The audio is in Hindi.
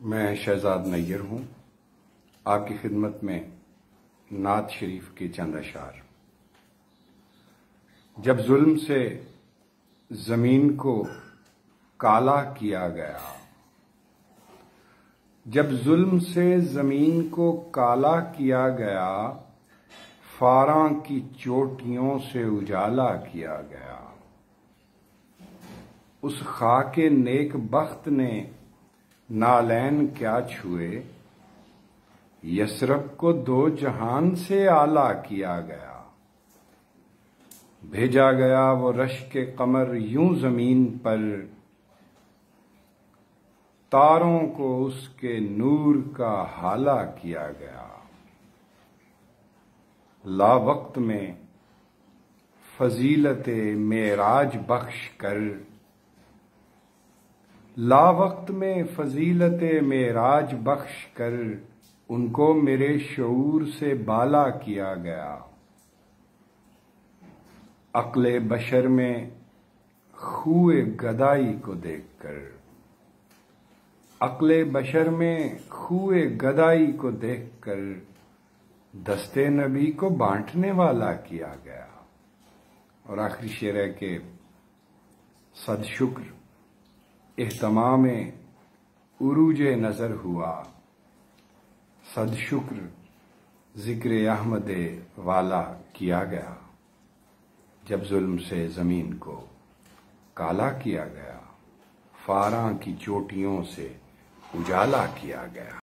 मैं शहजाद नैयर हूँ, आपकी खिदमत में नात शरीफ के चंद अशार। जब जुल्म से जमीन को काला किया गया, जब जुल्म से जमीन को काला किया गया, फारां की चोटियों से उजाला किया गया। उस खाके नेक बख्त ने नालैन क्या छुए, यसरब को दो जहान से आला किया गया। भेजा गया वो रश के कमर यूं जमीन पर, तारों को उसके नूर का हाला किया गया। ला वक्त में फजीलते मेराज बख्श कर, ला वक्त में फजीलते मेराज बख्श कर, उनको मेरे शऊर से बाला किया गया। अक्ले बशर में खूए गदाई को देखकर, अक्ले बशर में खूए गदाई को देखकर, दस्ते नबी को बांटने वाला किया गया। और आखिरी शेर है कि सद शुक्र एहतमाम उरूजे नजर हुआ, सद शुक्र जिक्र अहमद वाला किया गया। जब जुल्म से जमीन को काला किया गया, फारां की चोटियों से उजाला किया गया।